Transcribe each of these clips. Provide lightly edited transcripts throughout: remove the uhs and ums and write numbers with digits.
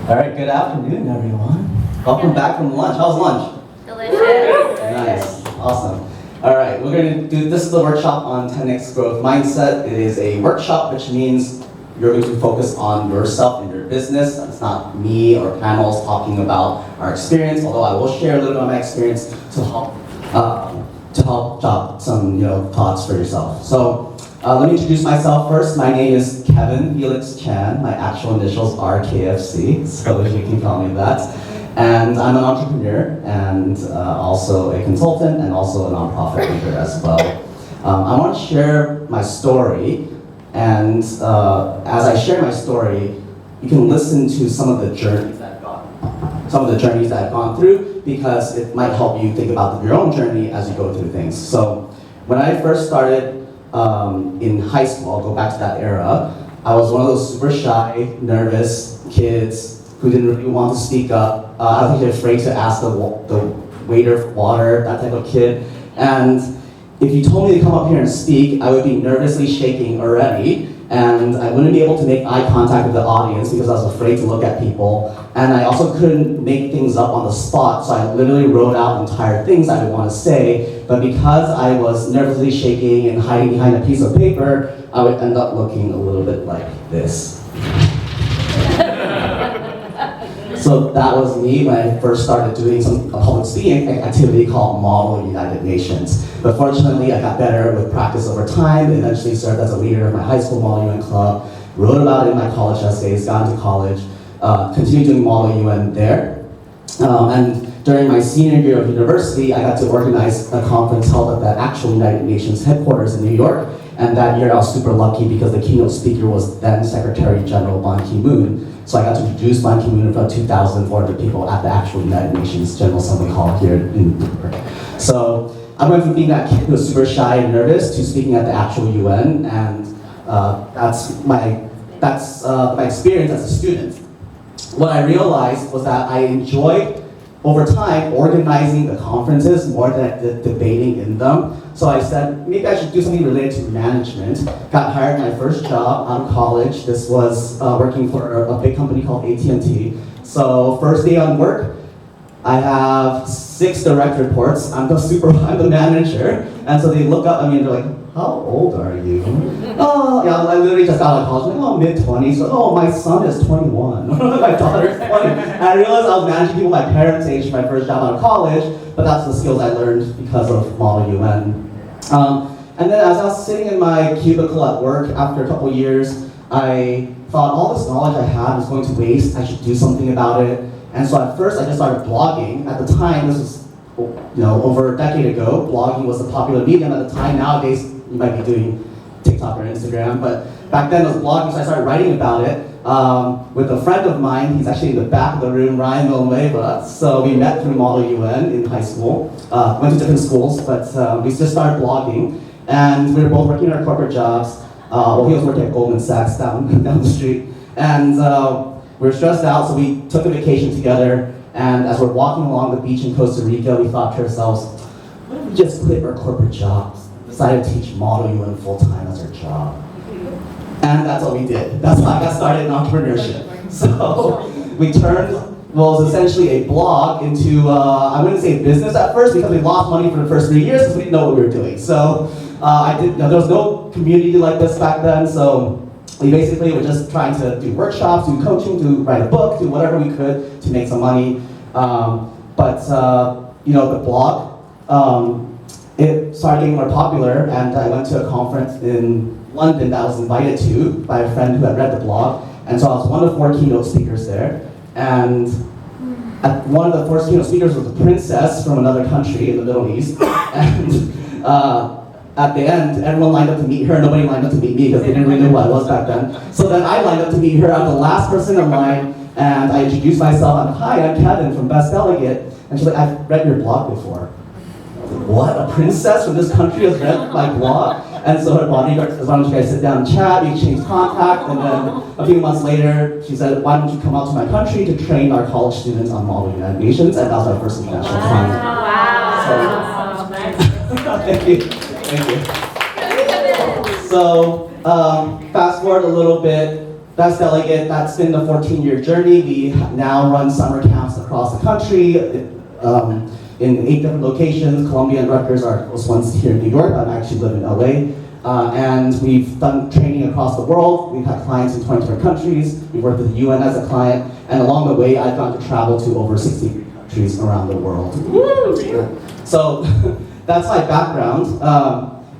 All right, good afternoon, everyone. Welcome back from lunch. How was lunch? Delicious. Nice, awesome. All right, we're going to do, this is the workshop on 10x Growth Mindset. It is a workshop, which means you're going to focus on yourself and your business. It's not me or panels talking about our experience, although I will share a little bit of my experience to help jot some thoughts for yourself. So let me introduce myself first. My name is Kevin Felix Chan. My actual initials are KFC, so you can call me that. And I'm an entrepreneur and also a consultant and also a nonprofit leader as well. I want to share my story, and as I share my story, you can listen to some of the journeys that I've gone through, because it might help you think about your own journey as you go through things. So when I first started in high school, I'll go back to that era, I was one of those super shy, nervous kids who didn't really want to speak up. I was actually afraid to ask the waiter for water, that type of kid. And if you told me to come up here and speak, I would be nervously shaking already, and I wouldn't be able to make eye contact with the audience because I was afraid to look at people. And I also couldn't make things up on the spot, so I literally wrote out entire things I would want to say, but because I was nervously shaking and hiding behind a piece of paper, I would end up looking a little bit like this. So that was me when I first started doing a public speaking activity called Model United Nations. But fortunately, I got better with practice over time, eventually served as a leader of my high school Model UN club, wrote about it in my college essays, got into college, continued doing Model UN there. And during my senior year of university, I got to organize a conference held at the actual United Nations headquarters in New York. And that year I was super lucky because the keynote speaker was then Secretary General Ban Ki-moon. So I got to introduce Ban Ki-moon in front of 2,400 people at the actual United Nations General Assembly Hall here in New York. So I went from being that kid who was super shy and nervous to speaking at the actual UN, and that's my experience as a student. What I realized was that I enjoyed, over time, organizing the conferences more than I did debating in them. So I said, maybe I should do something related to management. Got hired my first job out of college. This was working for a big company called AT&T. So first day on work, I have 6 direct reports. I'm the manager. And so they look up at me and they're like, how old are you? Oh, yeah, I literally just got out of college. I'm like, mid-20s. So, oh, my son is 21. My daughter is 20. And I realized I was managing people my parents' age for my first job out of college, but that's the skills I learned because of Model UN. And then as I was sitting in my cubicle at work after a couple years, I thought all this knowledge I had was going to waste. I should do something about it. And so at first I just started blogging. At the time, this was over a decade ago, blogging was a popular medium at the time. Nowadays, you might be doing TikTok or Instagram, but back then it was blogging, so I started writing about it with a friend of mine. He's actually in the back of the room, Ryan Villanueva. So we met through Model UN in high school, went to different schools, but we just started blogging, and we were both working our corporate jobs. He was working at Goldman Sachs down the street, and we were stressed out, so we took a vacation together. And as we're walking along the beach in Costa Rica, we thought to ourselves, what if we just quit our corporate jobs, decided to teach Model UN full-time as our job? And that's what we did. That's how I got started in entrepreneurship. So we turned what was essentially a blog into, I wouldn't say business at first, because we lost money for the first 3 years because we didn't know what we were doing. So there was no community like this back then, so we basically were just trying to do workshops, do coaching, write a book, do whatever we could to make some money. The blog, it started getting more popular, and I went to a conference in London that I was invited to by a friend who had read the blog. And so I was one of 4 keynote speakers there. And one of the 4 keynote speakers was a princess from another country in the Middle East. And at the end, everyone lined up to meet her. Nobody lined up to meet me because they didn't really know who I was back then. So then I lined up to meet her. I'm the last person in line, and I introduced myself. I'm, hi, I'm Kevin from Delegate. And she's like, I've read your blog before. I was like, what? A princess from this country has read my blog? And so her bodyguard says, why don't you guys sit down and chat? We exchanged contact. And then a few months later, she said, why don't you come out to my country to train our college students on Model United Nations? And that was my first international client. Wow. So, thank you. Thank you. So, fast forward a little bit, that's Delegate. That's been a 14-year journey. We now run summer camps across the country in 8 different locations. Columbia and Rutgers are those ones here in New York. I actually live in LA. And we've done training across the world. We've had clients in 20 different countries. We've worked with the UN as a client. And along the way, I've gotten to travel to over 63 countries around the world. So that's my background.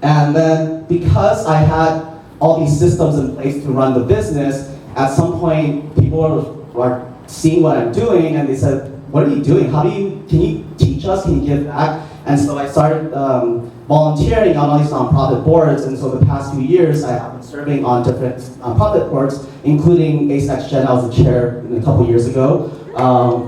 And then because I had all these systems in place to run the business, at some point people were seeing what I'm doing and they said, what are you doing? Can you teach us? Can you give back? And so I started volunteering on all these nonprofit boards, and so the past few years I have been serving on different nonprofit boards, including Ace Next Gen. I was the chair a couple years ago,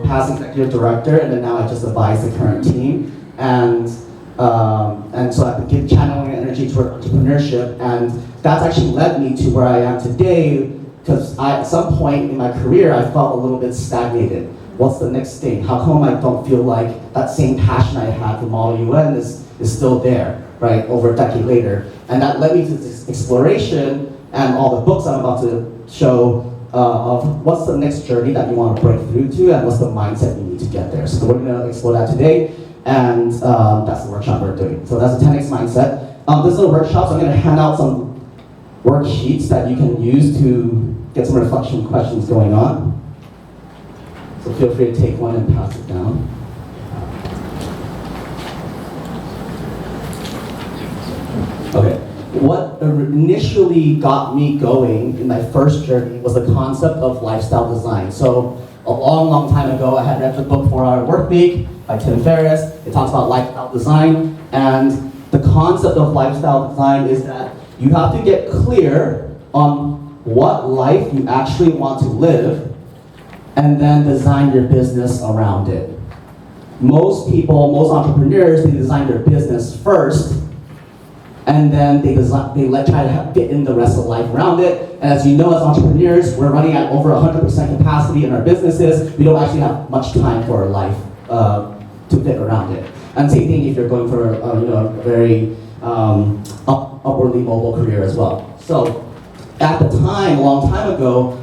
past executive director, and then now I just advise the current team. And so I've been channeling energy toward entrepreneurship, and that's actually led me to where I am today, because at some point in my career I felt a little bit stagnated. What's the next thing? How come I don't feel like that same passion I had for Model UN is still there, right, over a decade later? And that led me to this exploration and all the books I'm about to show of what's the next journey that you want to break through to and what's the mindset you need to get there. So we're going to explore that today, and that's the workshop we're doing. So that's a 10x mindset. This is a workshop, so I'm going to hand out some worksheets that you can use to get some reflection questions going on. So feel free to take one and pass it down. Okay. What initially got me going in my first journey was the concept of lifestyle design. So a long time ago, I had read the book 4-Hour Workweek by Tim Ferriss. It talks about lifestyle design, and the concept of lifestyle design is that you have to get clear on what life you actually want to live, and then design your business around it. Most people, most entrepreneurs, they design their business first, and then they try to fit in the rest of life around it. And as you know, as entrepreneurs, we're running at over 100% capacity in our businesses. We don't actually have much time for our life to fit around it. And same thing if you're going for a very upwardly mobile career as well. So at the time, a long time ago,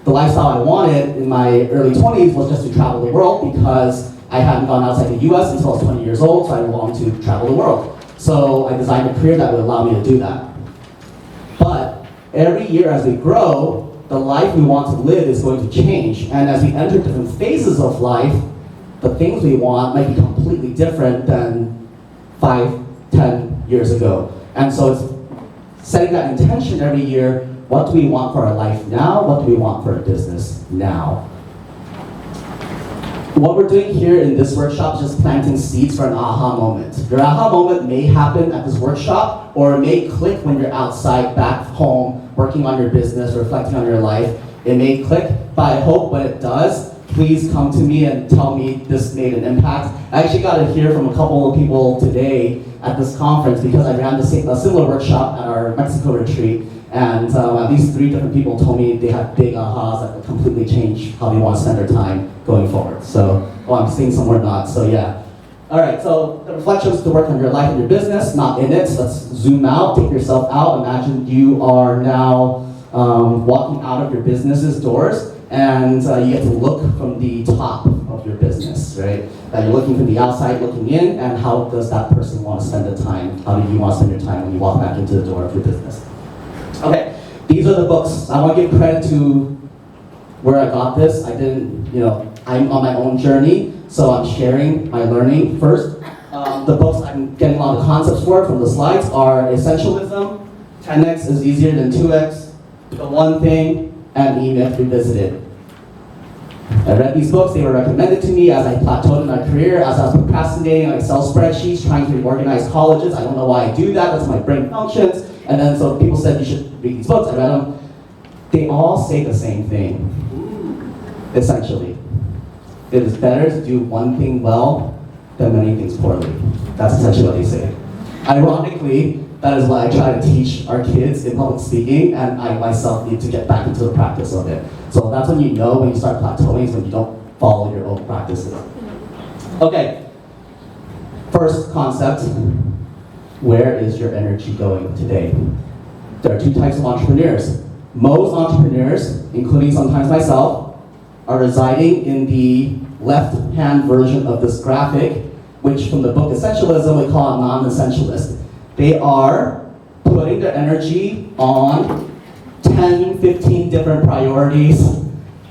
the lifestyle I wanted in my early 20s was just to travel the world, because I hadn't gone outside the US until I was 20 years old, so I wanted to travel the world. So I designed a career that would allow me to do that. But every year as we grow, the life we want to live is going to change. And as we enter different phases of life, the things we want might be completely different than 5, 10 years ago. And so it's setting that intention every year. What do we want for our life now? What do we want for our business now? What we're doing here in this workshop is just planting seeds for an aha moment. Your aha moment may happen at this workshop, or it may click when you're outside, back home, working on your business, reflecting on your life. It may click, but I hope when it does, please come to me and tell me this made an impact. I actually got to hear from a couple of people today at this conference, because I ran a similar workshop at our Mexico retreat. And at least 3 different people told me they had big ahas that would completely change how they want to spend their time going forward. So, I'm seeing some or not, so yeah. All right, so the reflections to work on your life and your business, not in it. So let's zoom out, take yourself out. Imagine you are now walking out of your business's doors, and you get to look from the top of your business, right? That you're looking from the outside, looking in, and how does that person want to spend the time? How do you want to spend your time when you walk back into the door of your business? Okay, these are the books. I want to give credit to where I got this. I didn't, I'm on my own journey, so I'm sharing my learning first. The books I'm getting a lot of concepts for from the slides are Essentialism, 10x is easier than 2x, The One Thing, and E-Myth Revisited. I read these books, they were recommended to me as I plateaued in my career, as I was procrastinating on Excel spreadsheets, trying to reorganize colleges. I don't know why I do that, that's how my brain functions. And then so people said you should read these books, I read them. They all say the same thing, essentially. It is better to do one thing well than many things poorly. That's essentially what they say. Ironically, that is what I try to teach our kids in public speaking, and I myself need to get back into the practice of it. So that's when you know when you start plateauing, is when you don't follow your own practices. Okay, first concept, where is your energy going today? There are 2 types of entrepreneurs. most entrepreneurs, including sometimes myself, are residing in the left-hand version of this graphic, which from the book Essentialism we call non-essentialist. They are putting their energy on 10, 15 different priorities.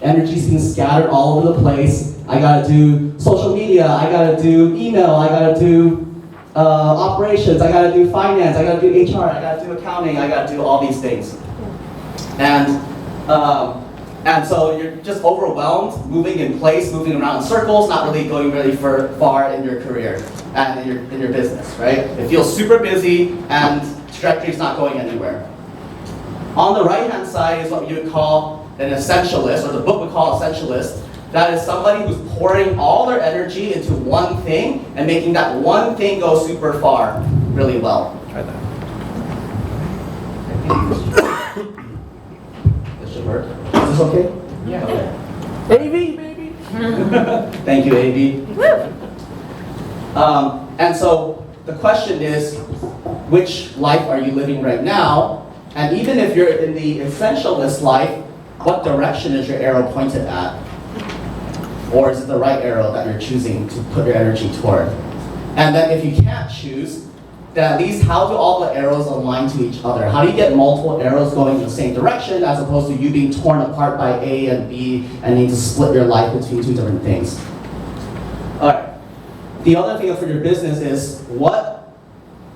Energy's being scattered all over the place. I gotta do social media, I gotta do email, I gotta do operations, I gotta do finance, I gotta do HR, I gotta do accounting, I gotta do all these things. And so you're just overwhelmed, moving in place, moving around in circles, not really going really far in your career and in your business, right? It feels super busy and trajectory's not going anywhere. On the right-hand side is what you would call an essentialist, or the book would call essentialist. That is somebody who's pouring all their energy into one thing and making that one thing go super far really well. Try that. This should work. Is this okay? Yeah. Okay. AV, baby. Thank you, AV. And so the question is, which life are you living right now? And even if you're in the essentialist life, what direction is your arrow pointed at? Or is it the right arrow that you're choosing to put your energy toward? And then if you can't choose, then at least how do all the arrows align to each other? How do you get multiple arrows going in the same direction as opposed to you being torn apart by A and B and need to split your life between two different things? All right. The other thing for your business is what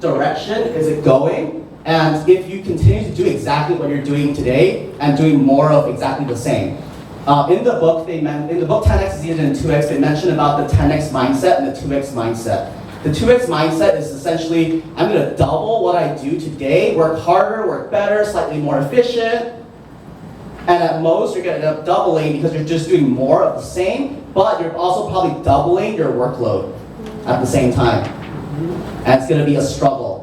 direction is it going? And if you continue to do exactly what you're doing today and doing more of exactly the same. In the book 10x is easier than 2x, they mention about the 10x mindset and the 2x mindset. The 2x mindset is essentially, I'm going to double what I do today, work harder, work better, slightly more efficient. And at most, you're going to end up doubling because you're just doing more of the same, but you're also probably doubling your workload at the same time. And it's going to be a struggle.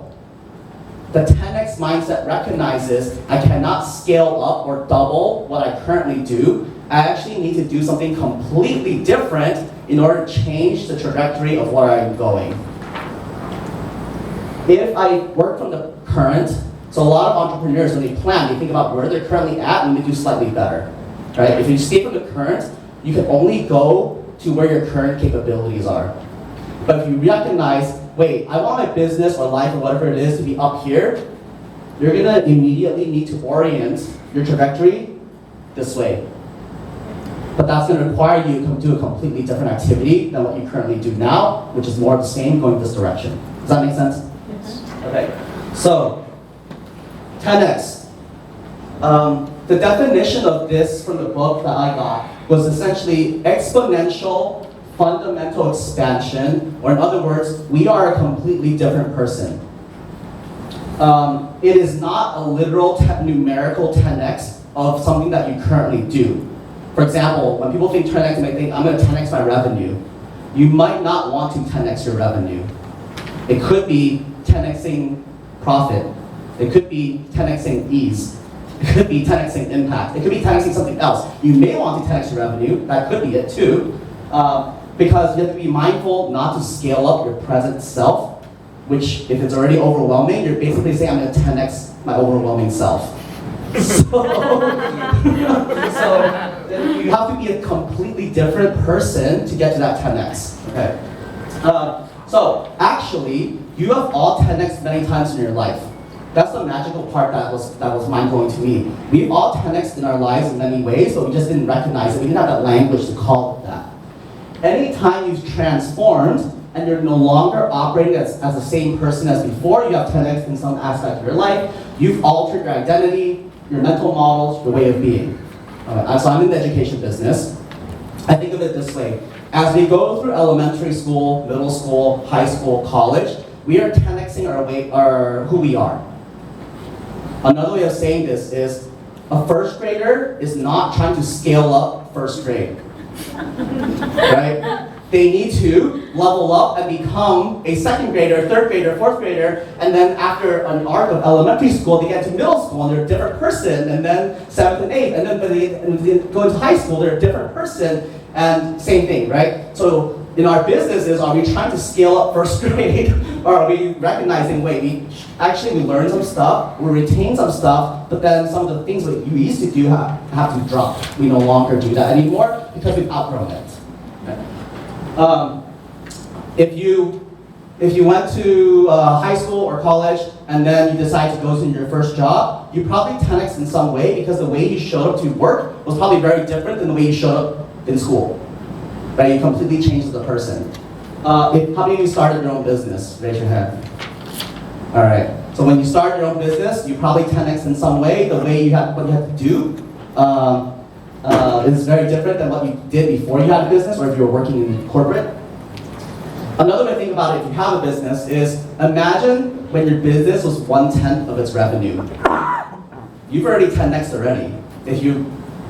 The 10x mindset recognizes I cannot scale up or double what I currently do. I actually need to do something completely different in order to change the trajectory of where I'm going. If I work from the current, so a lot of entrepreneurs, when they plan, they think about where they're currently at and they do slightly better, right? If you stay from the current, you can only go to where your current capabilities are. But if you recognize, wait, I want my business or life or whatever it is to be up here, you're gonna immediately need to orient your trajectory this way. But that's going to require you to do a completely different activity than what you currently do now, which is more of the same, going this direction. Does that make sense? Yes. Okay. So, 10x. The definition of this from the book that I got was essentially exponential fundamental expansion, or in other words, we are a completely different person. It is not a literal numerical 10x of something that you currently do. For example, when people think 10x, they might think, I'm going to 10x my revenue. You might not want to 10x your revenue. It could be 10xing profit. It could be 10xing ease. It could be 10xing impact. It could be 10xing something else. You may want to 10x your revenue. That could be it too. Because you have to be mindful not to scale up your present self, which if it's already overwhelming, you're basically saying, I'm going to 10x my overwhelming self. So you have to be a completely different person to get to that 10x. Okay. So actually, you have all 10x many times in your life. That's the magical part that was mind-blowing to me. We've all 10x in our lives in many ways, but we just didn't recognize it. We didn't have that language to call it that. Anytime you've transformed and you're no longer operating as the same person as before, you have 10x in some aspect of your life, you've altered your identity, your mental models, your way of being. So I'm in the education business. I think of it this way. As we go through elementary school, middle school, high school, college, we are 10xing our who we are. Another way of saying this is, a first grader is not trying to scale up first grade. Right? They need to level up and become a second grader, third grader, fourth grader, and then after an arc of elementary school, they get to middle school and they're a different person, and then seventh and eighth, and then when they go into high school, they're a different person, and same thing, right? So in our businesses, are we trying to scale up first grade, or are we recognizing, wait, we learn some stuff, we retain some stuff, but then some of the things that you used to do have to drop. We no longer do that anymore because we've outgrown it. Okay. If you went to high school or college and then you decide to go to your first job, you probably 10x in some way because the way you showed up to work was probably very different than the way you showed up in school. Right? You completely changed as a person. How many of you started your own business? Raise your hand. All right. So when you start your own business, you probably 10x in some way. The way what you have to do is very different than what you did before you had a business or if you were working in corporate. Another way to think about it, if you have a business, is imagine when your business was 1/10 of its revenue. You've already 10x already. If you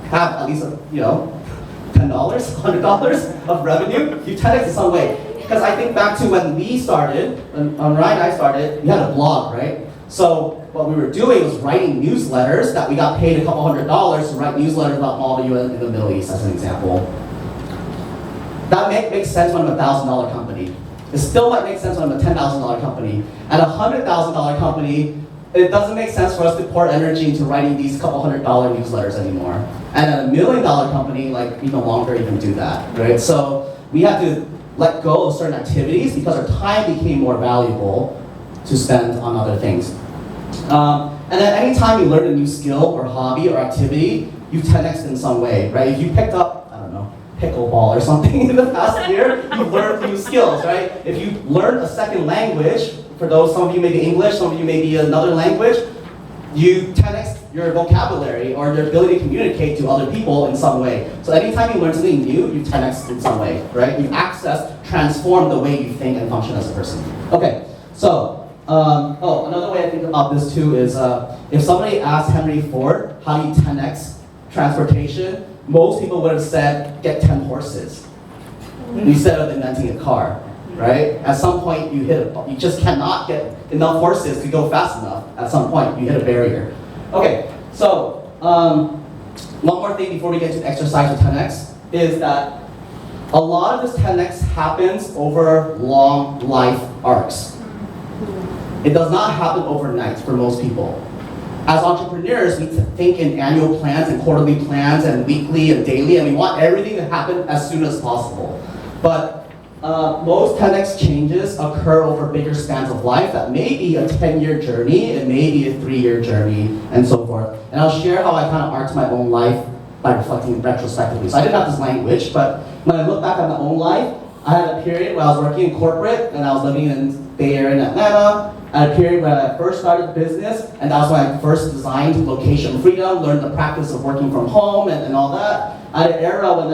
have at least $10, $100 of revenue, you 10x in some way. Because I think back to when we started, when Ryan and I started, we had a blog, right? So what we were doing was writing newsletters that we got paid a couple $100 to write newsletters about all of you in the Middle East, as an example. That makes sense when I'm a $1,000 company. It still might make sense when I'm a $10,000 company. At a $100,000 company, it doesn't make sense for us to pour energy into writing these couple $100 newsletters anymore. And at a $1 million company, we no longer even do that, right? So we have to let go of certain activities because our time became more valuable to spend on other things. And then anytime you learn a new skill or hobby or activity, you 10x in some way, right? If you picked up, pickleball or something in the past year, you've learned new skills, right? If you learned a second language, some of you may be English, some of you may be another language, you 10x your vocabulary or your ability to communicate to other people in some way. So anytime you learn something new, you 10x in some way, right? You transform the way you think and function as a person. Okay, so, another way I think about this too is if somebody asked Henry Ford, how do you 10x transportation? Most people would have said, get 10 horses instead of inventing a car, right? At some point, you just cannot get enough horses to go fast enough. At some point, you hit a barrier. Okay, so one more thing before we get to exercise with 10x is that a lot of this 10x happens over long life arcs. It does not happen overnight for most people. As entrepreneurs, we think in annual plans and quarterly plans and weekly and daily, and we want everything to happen as soon as possible. But most 10x changes occur over bigger spans of life that may be a 10-year journey, it may be a 3-year journey, and so forth. And I'll share how I kind of arced my own life by reflecting retrospectively. So I didn't have this language, but when I look back at my own life, I had a period where I was working in corporate and I was living in Bay Area in Atlanta. I had a period when I first started business, and that was when I first designed location freedom, learned the practice of working from home and all that. I had an era when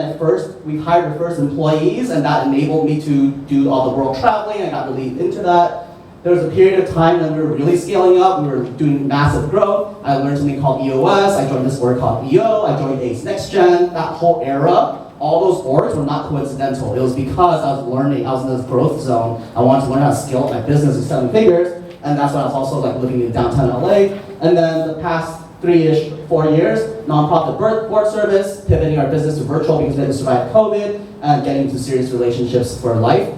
we hired our first employees, and that enabled me to do all the world traveling. I got really into that. There was a period of time when we were really scaling up, we were doing massive growth. I learned something called EOS, I joined this org called EO, I joined ACE Next Gen, that whole era. All those orgs were not coincidental. It was because I was learning, I was in this growth zone. I wanted to learn how to scale up my business in 7 figures. And that's when I was also living in downtown LA. And then the past 3-ish, 4 years, nonprofit board service, pivoting our business to virtual because we had to survive COVID, and getting into serious relationships for life.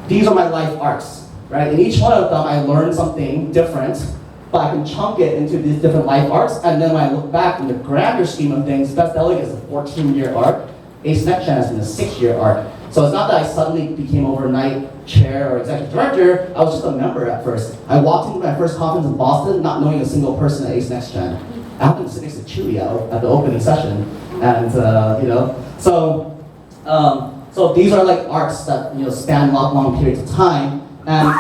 These are my life arcs, right? In each one of them, I learned something different, but I can chunk it into these different life arcs. And then when I look back in the grander scheme of things, Best Delegate is a 14-year arc. ACE Next Gen has been a 6-year arc. So it's not that I suddenly became overnight chair or executive director, I was just a member at first. I walked into my first conference in Boston not knowing a single person at ACE Next Gen. I happened to sit next to Chewy at the opening session. And, so these are arcs that span long periods of time. And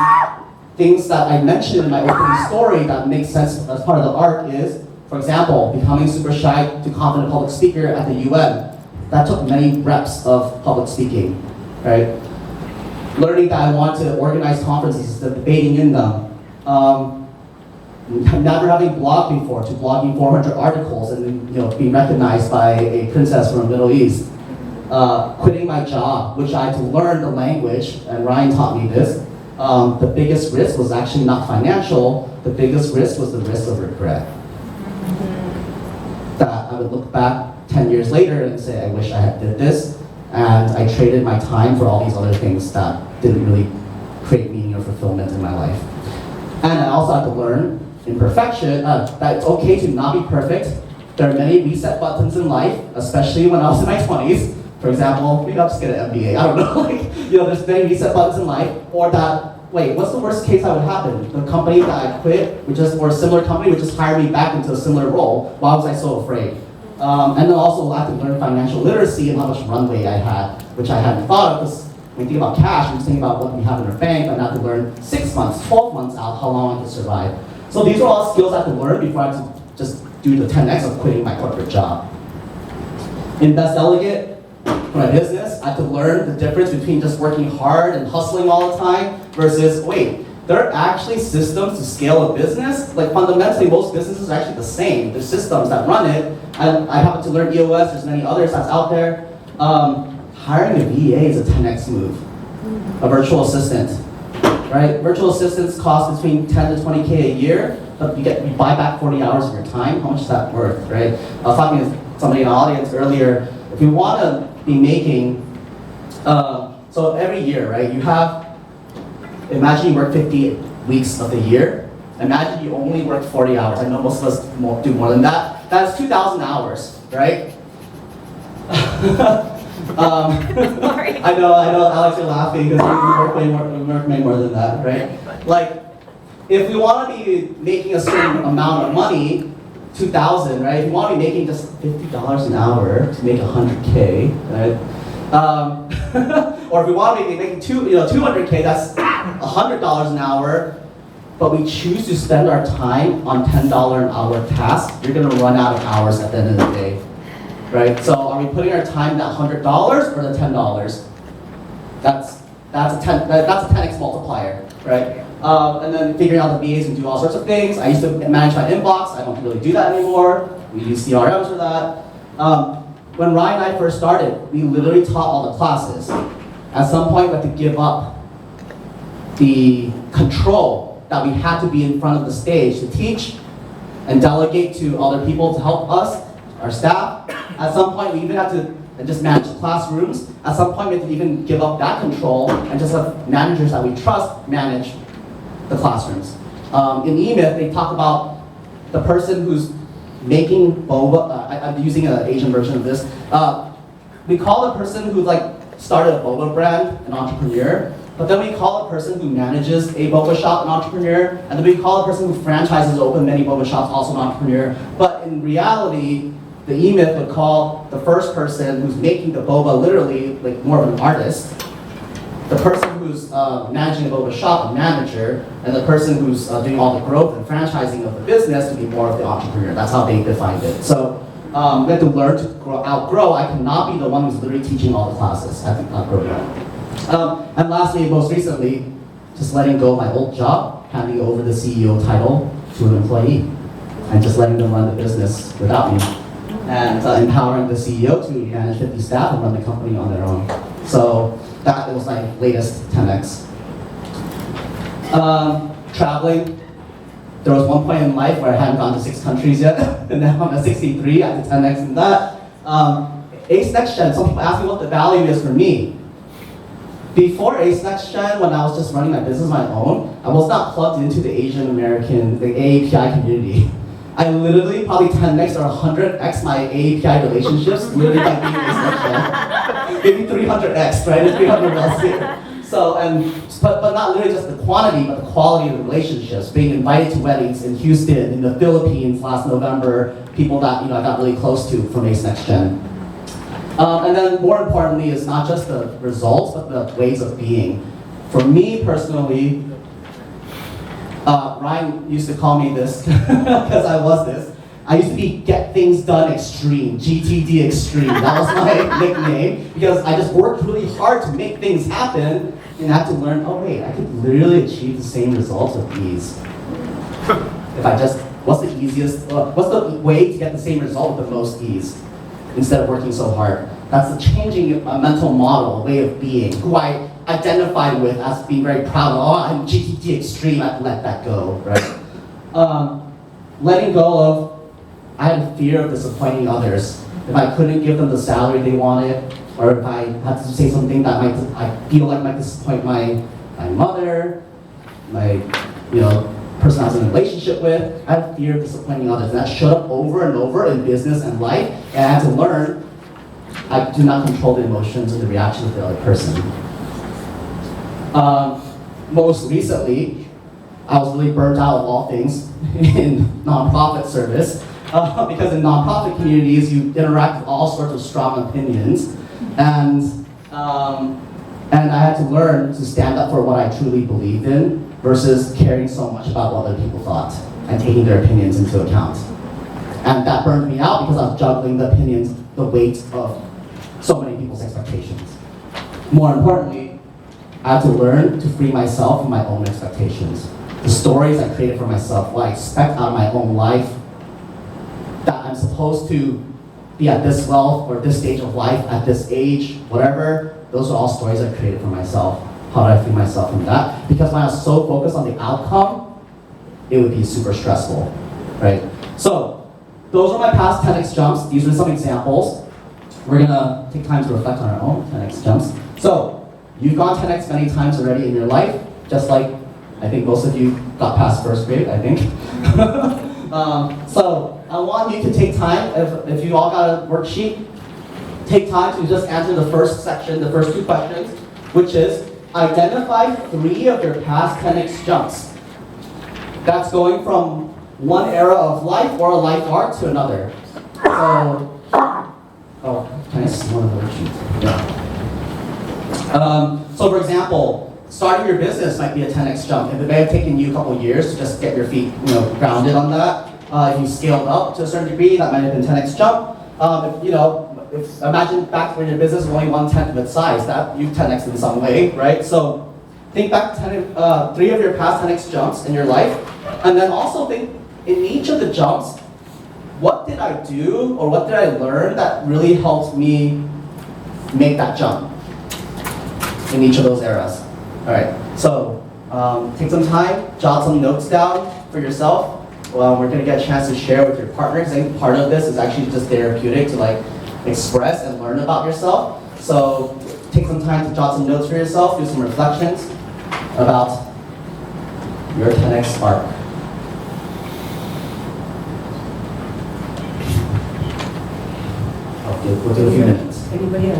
things that I mentioned in my opening story that make sense as part of the arc is, for example, becoming super shy to confident public speaker at the UN. That took many reps of public speaking, right? Learning that I want to organize conferences, debating in them. Never having blogged before, to blogging 400 articles and then being recognized by a princess from the Middle East. Quitting my job, which I had to learn the language, and Ryan taught me this. The biggest risk was actually not financial, the biggest risk was the risk of regret. That I would look back 10 years later and say, I wish I had did this. And I traded my time for all these other things that didn't really create meaning or fulfillment in my life. And I also had to learn imperfection, that it's okay to not be perfect. There are many reset buttons in life, especially when I was in my 20s. For example, maybe I'll just get an MBA, I don't know. There's many reset buttons in life, or that, wait, what's the worst case that would happen? The company that I quit, or a similar company, would just hire me back into a similar role. Why was I so afraid? And then also I had to learn financial literacy and how much runway I had, which I hadn't thought of, because when you think about cash, we're just thinking about what we have in our bank, and I had to learn 6 months, 12 months out how long I could survive. So these are all skills I had to learn before I had to just do the 10x of quitting my corporate job. In Best Delegate, for my business, I had to learn the difference between just working hard and hustling all the time versus, wait, there are actually systems to scale a business. Like fundamentally, most businesses are actually the same. There's systems that run it. I happened to learn EOS, there's many others that's out there. Hiring a VA is a 10x move. A virtual assistant, right? Virtual assistants cost between 10 to 20K a year, but you buy back 40 hours of your time. How much is that worth, right? I was talking to somebody in the audience earlier. If you want to be making, so every year, right, you have, imagine you work 50 weeks of the year. Imagine you only work 40 hours. I know most of us do more than that. That's 2,000 hours, right? I know, Alex, you're laughing because we work way more than that, right? Like, if we want to be making a certain amount of money, 2,000, right? If you want to be making just $50 an hour to make 100K, right? Or if we want to be making 200K, that's $100 an hour, but we choose to spend our time on $10 an hour tasks, you're going to run out of hours at the end of the day, right? So are we putting our time in that $100 or the $10? That's a 10x multiplier, right? And then figuring out the VAs and do all sorts of things. I used to manage my inbox. I don't really do that anymore. We use CRMs for that. When Ryan and I first started, we literally taught all the classes. At some point, we had to give up the control that we had to be in front of the stage to teach and delegate to other people to help us, our staff. At some point, we even had to just manage the classrooms. At some point, we had to even give up that control and just have managers that we trust manage the classrooms. In eMyth, they talk about the person who's making boba. I'm using an Asian version of this. We call the person who started a boba brand an entrepreneur, but then we call a person who manages a boba shop an entrepreneur, and then we call a person who franchises open many boba shops also an entrepreneur. But in reality, the eMyth would call the first person who's making the boba literally more of an artist, the person who's managing a boba shop a manager, and the person who's doing all the growth and franchising of the business to be more of the entrepreneur. That's how they defined it. So we have to learn to outgrow. I cannot be the one who's literally teaching all the classes. I think not grow yet. And lastly, most recently, just letting go of my old job, handing over the CEO title to an employee, and just letting them run the business without me. And empowering the CEO to manage 50 staff and run the company on their own. So that was my latest 10x. Traveling. There was one point in life where I hadn't gone to 6 countries yet, and now I'm at 63, I did 10x in that. Ace Next Gen, some people ask me what the value is for me. Before Ace Next Gen, when I was just running my business on my own, I was not plugged into the Asian American, the AAPI community. I literally probably 10x or 100x my AAPI relationships, literally by being Ace Next Gen. Maybe 300x, right? 300 else here. So, but not literally just the quantity, but the quality of the relationships. Being invited to weddings in Houston, in the Philippines last November, people that I got really close to from Ace Next Gen. And then more importantly is not just the results, but the ways of being. For me personally, Ryan used to call me this, because I was this. I used to be Get Things Done Extreme, GTD Extreme. That was my nickname, because I just worked really hard to make things happen, and I had to learn, oh wait, I could literally achieve the same results with ease. If I just, what's the way to get the same result with the most ease, instead of working so hard? That's the changing mental model, way of being, who I identify with as being very proud of. Oh, I'm GTD Extreme, I have to let that go, right? Letting go of, I had a fear of disappointing others. If I couldn't give them the salary they wanted, or if I have to say something that I feel like might disappoint my mother, my person I was in a relationship with, I have fear of disappointing others. And that showed up over and over in business and life, and I had to learn I do not control the emotions or the reactions of the other person. Most recently, I was really burnt out of all things in nonprofit service, because in nonprofit communities, you interact with all sorts of strong opinions, and I had to learn to stand up for what I truly believed in versus caring so much about what other people thought and taking their opinions into account. And that burned me out because I was juggling the opinions, the weight of so many people's expectations. More importantly, I had to learn to free myself from my own expectations. The stories I created for myself, what I expect out of my own life, that I'm supposed to be at this wealth or this stage of life, at this age, whatever, those are all stories I created for myself. How do I free myself from that? Because when I was so focused on the outcome, it would be super stressful, right? So, those are my past 10x jumps. These are some examples. We're gonna take time to reflect on our own 10x jumps. So, you've gone 10x many times already in your life, just like I think most of you got past first grade, I think. So, I want you to take time, if you all got a worksheet, take time to just answer the first section, the first 2 questions, which is, identify 3 of your past 10x jumps. That's going from one era of life or a life arc to another. So, can I see one of the worksheets? Yeah. So for example, starting your business might be a 10x jump. If it may have taken you a couple years to just get your feet grounded on that, if you scaled up to a certain degree, that might have been 10x jump. Imagine back when your business was only 1/10 of its size, that you 10x in some way, right? So think back to 3 of your past 10x jumps in your life, and then also think in each of the jumps, what did I do or what did I learn that really helped me make that jump in each of those eras? All right, so take some time, jot some notes down for yourself. We're gonna get a chance to share with your partners. I think part of this is actually just therapeutic to express and learn about yourself. So take some time to jot some notes for yourself, do some reflections about your 10x arc. We'll do a few minutes. Anybody else?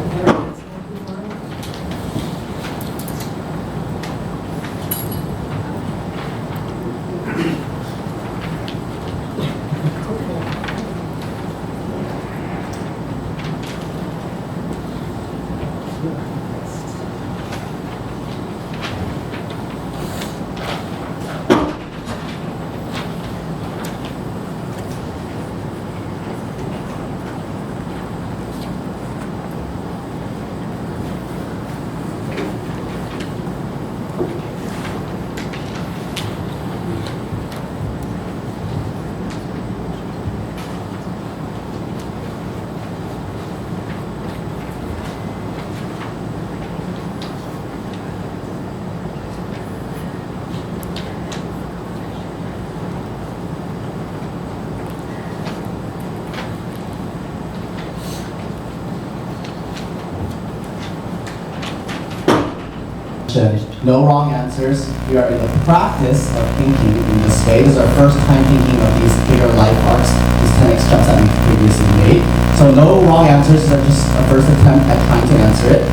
No wrong answers. We are in the practice of thinking in this way. This is our first time thinking of these bigger life arcs, these 10x jumps that we've previously made. So no wrong answers. These are just a first attempt at trying to answer it.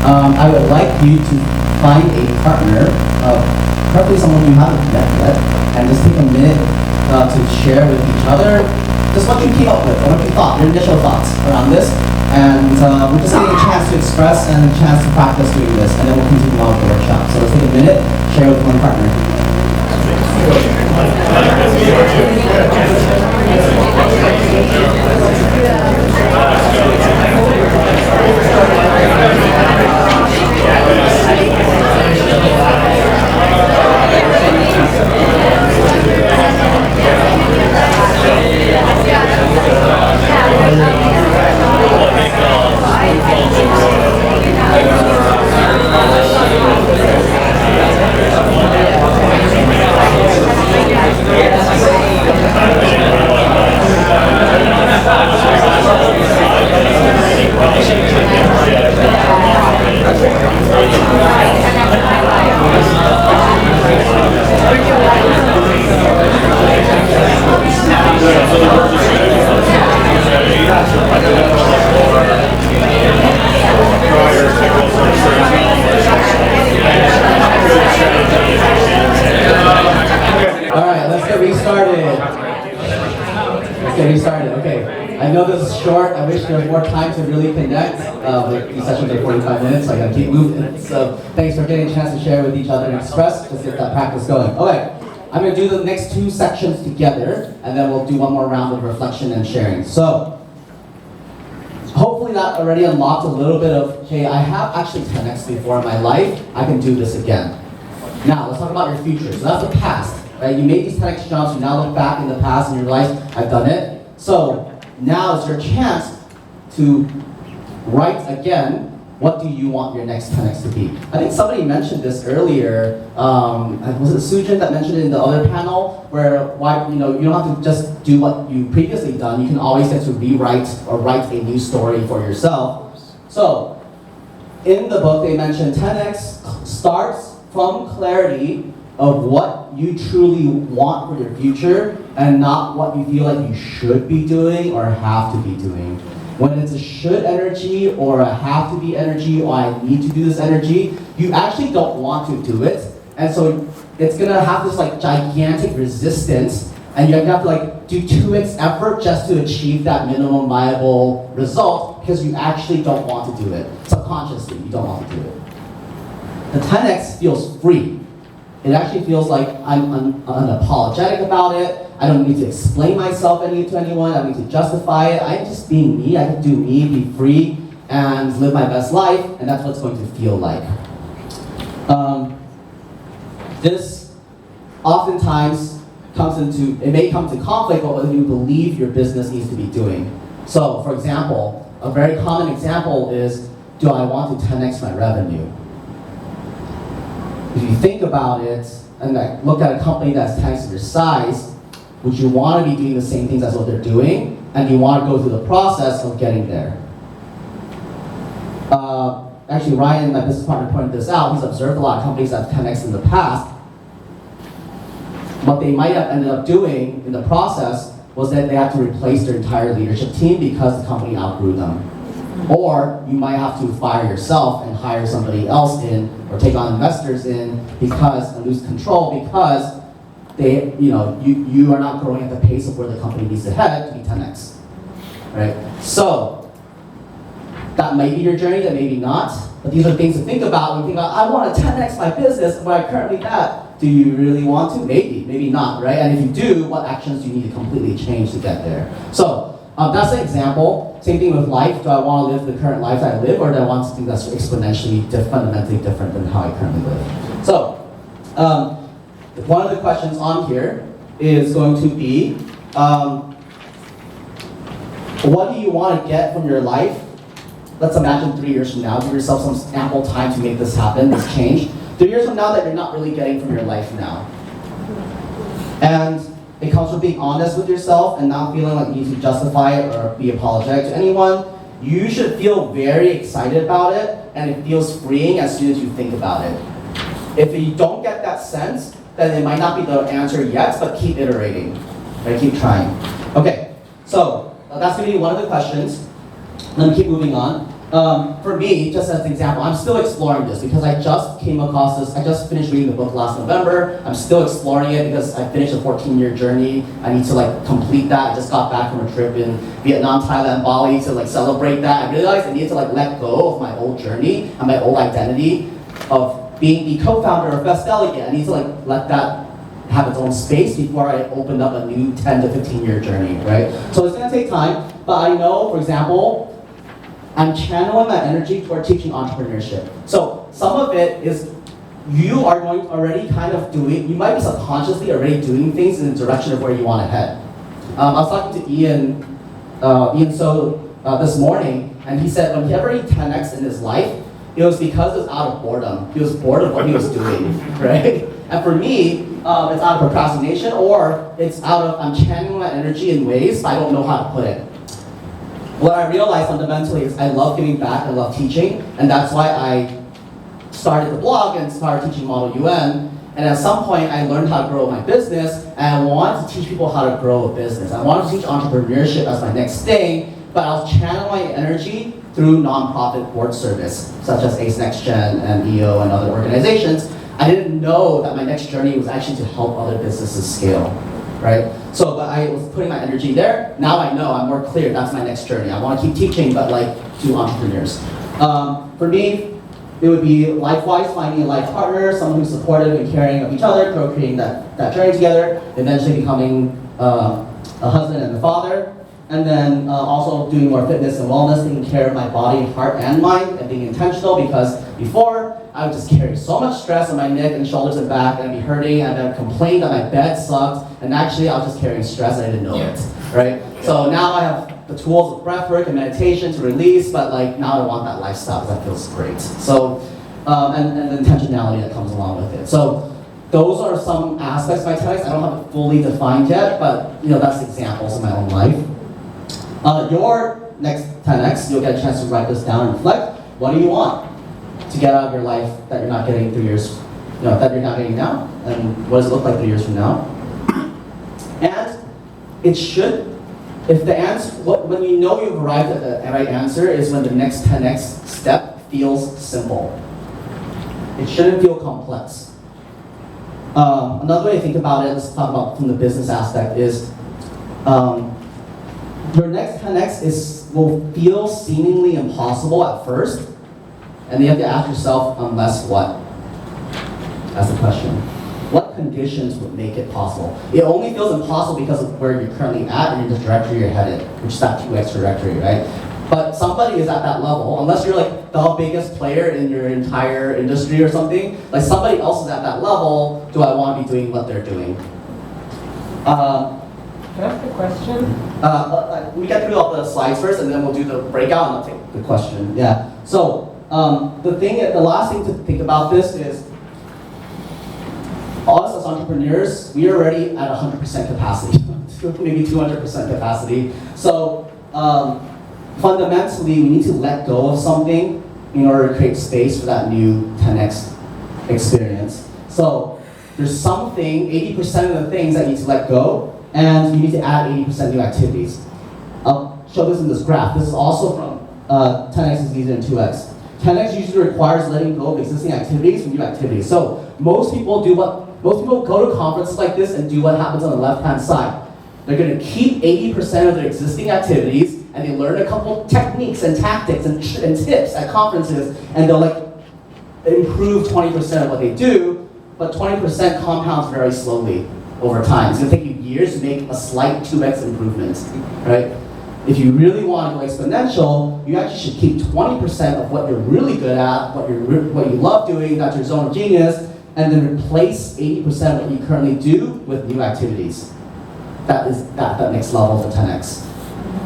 I would like you to find a partner, preferably someone you haven't met yet, and just take a minute to share with each other just what you came up with, what you thought, your initial thoughts around this. And we're just getting a chance to express and a chance to practice doing this, and then we'll continue on with the workshop. So let's take a minute, share with one partner. Let's get restarted. Okay. I know this is short. I wish there was more time to really connect. These sessions are 45 minutes, so I gotta keep moving. So thanks for getting a chance to share with each other and express. Just get that practice going. Okay. I'm gonna do the next two sections together, and then we'll do one more round of reflection and sharing. So hopefully that already unlocked a little bit of, hey, I have actually 10x before in my life. I can do this again. Now let's talk about your future. So that's the past. Right? You made these 10x jumps, you now look back in the past and you realize, I've done it. So now is your chance to write again, what do you want your next 10x to be? I think somebody mentioned this earlier. Was it Sujin that mentioned it in the other panel? Where you don't have to just do what you previously done. You can always get to rewrite or write a new story for yourself. So in the book they mentioned 10x starts from clarity of what you truly want for your future and not what you feel like you should be doing or have to be doing. When it's a should energy or a have to be energy or I need to do this energy, you actually don't want to do it. And so it's gonna have this like gigantic resistance and you're gonna have to like do 2x effort just to achieve that minimum viable result because you actually don't want to do it. Subconsciously, you don't want to do it. The 10x feels free. It actually feels like I'm unapologetic about it. I don't need to explain myself to anyone. I don't need to justify it. I'm just being me. I can do me, be free, and live my best life, and that's what it's going to feel like. This oftentimes it may come to conflict with what you believe your business needs to be doing. So, for example, a very common example is, do I want to 10x my revenue? If you think about it and look at a company that's 10x your size, would you want to be doing the same things as what they're doing? And do you want to go through the process of getting there? Actually, Ryan, my business partner, pointed this out. He's observed a lot of companies that have 10x in the past. What they might have ended up doing in the process was that they had to replace their entire leadership team because the company outgrew them. Or you might have to fire yourself and hire somebody else in or take on investors in and lose control because you are not growing at the pace of where the company needs to head to be 10x. Right? So that may be your journey, that may be not, but these are things to think about when you think about, I want to 10x my business where I currently at. Do you really want to? Maybe, maybe not, right? And if you do, what actions do you need to completely change to get there? So that's an example. Same thing with life. Do I want to live the current life that I live, or do I want something that's exponentially, fundamentally different than how I currently live? So, one of the questions on here is going to be, what do you want to get from your life? Let's imagine 3 years from now. Give yourself some ample time to make this happen, this change. 3 years from now that you're not really getting from your life now. And it comes from being honest with yourself and not feeling like you need to justify it or be apologetic to anyone. You should feel very excited about it, and it feels freeing as soon as you think about it. If you don't get that sense, then it might not be the answer yet, but keep iterating, right? Keep trying. Okay, so that's gonna be one of the questions. Let me keep moving on. For me, just as an example, I'm still exploring this because I just came across this. I just finished reading the book last November. I'm still exploring it because I finished a 14-year journey. I need to complete that. I just got back from a trip in Vietnam, Thailand, Bali to have that. I realized I needed to let go of my old journey and my old identity of being the co-founder of Best Delegate. I need to let that have its own space before I open up a new 10 to 15-year journey, right? So it's gonna take time, but I know, for example, I'm channeling that energy toward teaching entrepreneurship. So some of it is you are going already kind of doing, you might be subconsciously already doing things in the direction of where you want to head. I was talking to Ian this morning, and he said whenever he 10x in his life, it was because it was out of boredom. He was bored of what he was doing, right? And for me, it's out of procrastination, or it's out of, I'm channeling my energy in ways, but I don't know how to put it. What I realized fundamentally is I love giving back, I love teaching, and that's why I started the blog and started teaching Model UN. And at some point, I learned how to grow my business, and I wanted to teach people how to grow a business. I wanted to teach entrepreneurship as my next thing, but I was channeling my energy through nonprofit board service, such as ACE Next Gen and EO and other organizations. I didn't know that my next journey was actually to help other businesses scale. right? So, but I was putting my energy there. Now I know, I'm more clear, that's my next journey. I want to keep teaching, but like to entrepreneurs. For me, it would be likewise finding a life partner, someone who's supportive and caring of each other, co-creating that journey together, eventually becoming a husband and a father, and then also doing more fitness and wellness, taking care of my body, heart, and mind, and being intentional, because before, I would just carry so much stress on my neck and shoulders and back, and I'd be hurting, and I'd complain that my bed sucked, and actually I was just carrying stress and I didn't know it, right? So now I have the tools of breathwork and meditation to release, but like now I want that lifestyle because that feels great. So, and the intentionality that comes along with it. So those are some aspects of my 10X. I don't have it fully defined yet, but that's examples in my own life. Your next 10X, you'll get a chance to write this down and reflect. What do you want to get out of your life that you're not getting 3 years, that you're not getting now? And what does it look like 3 years from now? And it should, if the answer, when you know you've arrived at the right answer is when the next 10X step feels simple. It shouldn't feel complex. Another way to think about it, let's talk about from the business aspect, is your next 10X will feel seemingly impossible at first, and you have to ask yourself, unless what? That's the question. What conditions would make it possible? It only feels impossible because of where you're currently at and the trajectory you're headed, which is that 2X trajectory, right? But somebody is at that level, unless you're like the biggest player in your entire industry or something, like somebody else is at that level, do I want to be doing what they're doing? Can I ask a question? We get through all the slides first, and then we'll do the breakout, and I'll take the question. Yeah. So the last thing to think about this is, us as entrepreneurs, we are already at 100% capacity, maybe 200% capacity. So fundamentally, we need to let go of something in order to create space for that new 10X experience. So there's something, 80% of the things that you need to let go, and you need to add 80% new activities. I'll show this in this graph. This is also from 10X is easier than 2X. 10X usually requires letting go of existing activities for new activities. So most people go to conferences like this and do what happens on the left-hand side. They're going to keep 80% of their existing activities, and they learn a couple techniques and tactics and tips at conferences, and they'll like improve 20% of what they do, but 20% compounds very slowly over time. It's going to take you years to make a slight 2X improvement, right? If you really want to go exponential, you actually should keep 20% of what you're really good at, what you love doing, that's your zone of genius, and then replace 80% of what you currently do with new activities. That is that next level of the 10X.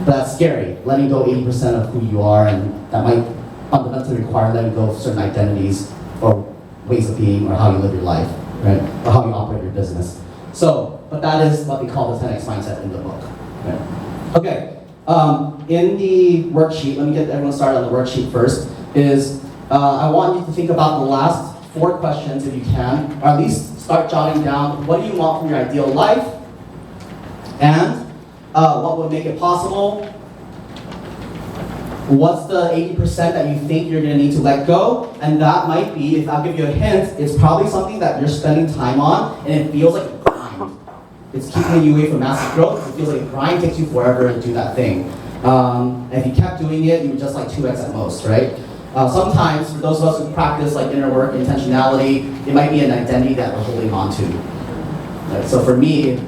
But that's scary, letting go 80% of who you are, and that might fundamentally require letting go of certain identities or ways of being or how you live your life, right? Or how you operate your business. So, but that is what we call the 10X mindset in the book. Right? Okay, in the worksheet, let me get everyone started on the worksheet first, is I want you to think about the last 4 questions if you can, or at least start jotting down what do you want from your ideal life, and what would make it possible, what's the 80% that you think you're going to need to let go, and that might be, if I'll give you a hint, it's probably something that you're spending time on, and it feels like a grind. It's keeping you away from massive growth. It feels like a grind takes you forever to do that thing. And if you kept doing it, you would just like 2X at most, right? Sometimes, for those of us who practice like inner work, intentionality, it might be an identity that we're holding on to. Right? So for me,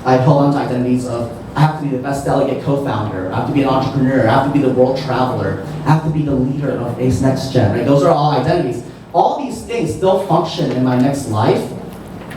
I hold on to identities of, I have to be the best Delegate co-founder, I have to be an entrepreneur, I have to be the world traveler, I have to be the leader of Ace Next Gen, right? Those are all identities. All these things still function in my next life,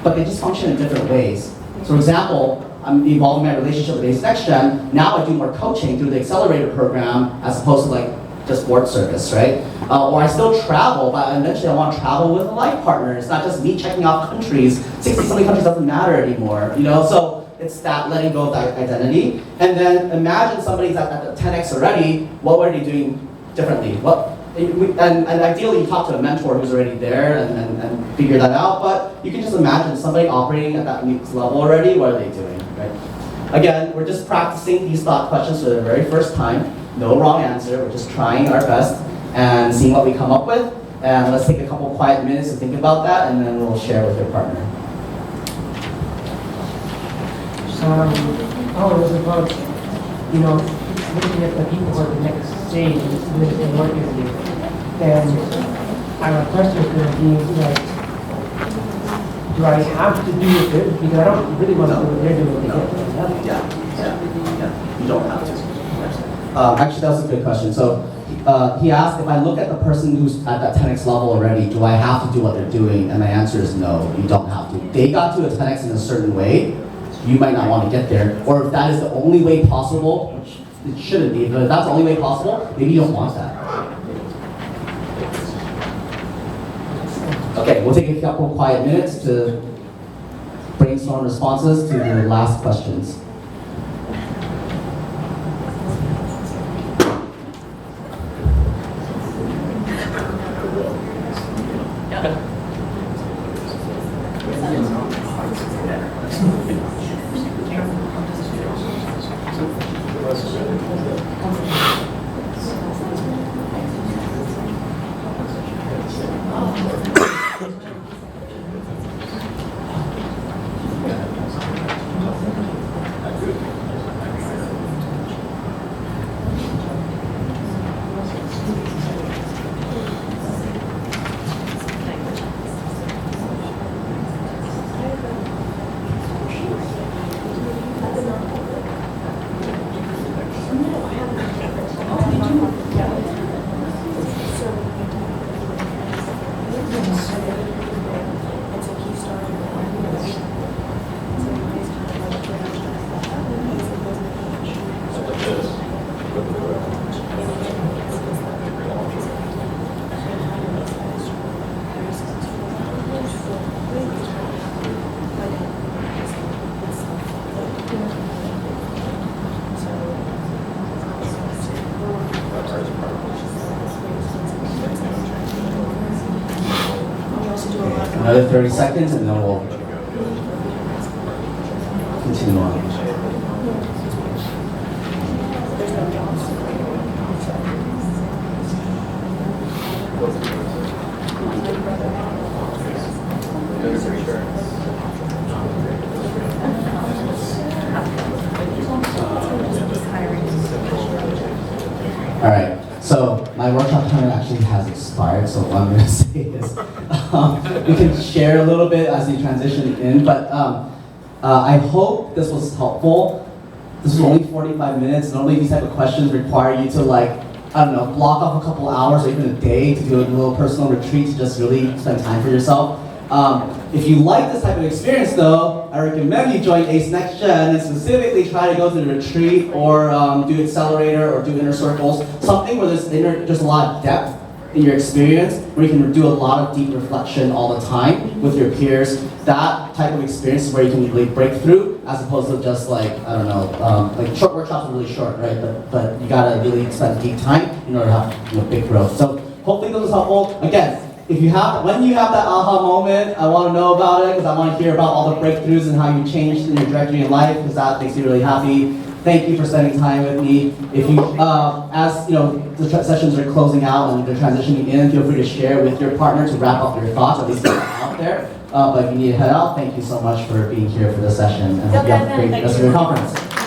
but they just function in different ways. So for example, I'm evolving my relationship with Ace Next Gen. Now I do more coaching through the accelerator program as opposed to like just board service, right? Or I still travel, but eventually I want to travel with a life partner. It's not just me checking off countries. 60-something countries doesn't matter anymore, So it's that letting go of that identity. And then imagine somebody's at the 10X already. What were they doing differently? And ideally, you talk to a mentor who's already there and figure that out. But you can just imagine somebody operating at that next level already. What are they doing, right? Again, we're just practicing these thought questions for the very first time. No wrong answer. We're just trying our best and seeing what we come up with. And let's take a couple quiet minutes to think about that, and then we'll share with your partner. It was about, looking at the people who are the next stage and doing the work with you. And my question is going to be, like, do I have to do it? Because I don't really want to do what they're doing to get to the level. Yeah. You don't have to. Actually, that was a good question. So he asked if I look at the person who's at that 10x level already, do I have to do what they're doing? And my answer is no, you don't have to. They got to a 10x in a certain way. You might not want to get there. Or if that is the only way possible, which it shouldn't be, but if that's the only way possible, maybe you don't want that. Okay, we'll take a couple quiet minutes to brainstorm responses to the last questions. Another 30 seconds and then we'll continue on. All right, so my workshop time actually has expired, so what I'm going to say is we can share a little bit as you transition in, but I hope this was helpful. This is only 45 minutes. Normally these type of questions require you to block off a couple hours or even a day to do a little personal retreat to just really spend time for yourself. If you like this type of experience though, I recommend you join ACE Next Gen and specifically try to go to the retreat or do Accelerator or do Inner Circles, something where there's a lot of depth in your experience, where you can do a lot of deep reflection all the time with your peers. That type of experience is where you can really break through, as opposed to just like short workshops are really short, right? But you gotta really spend deep time in order to have big growth. So hopefully this was helpful. Again, when you have that aha moment, I want to know about it because I want to hear about all the breakthroughs and how you changed in your trajectory in life, because that makes me really happy. Thank you for spending time with me. If you, the sessions are closing out and they're transitioning in, feel free to share with your partner to wrap up your thoughts, at least get them out there. But if you need to head out, thank you so much for being here for this session, and hope you have a great rest of your conference.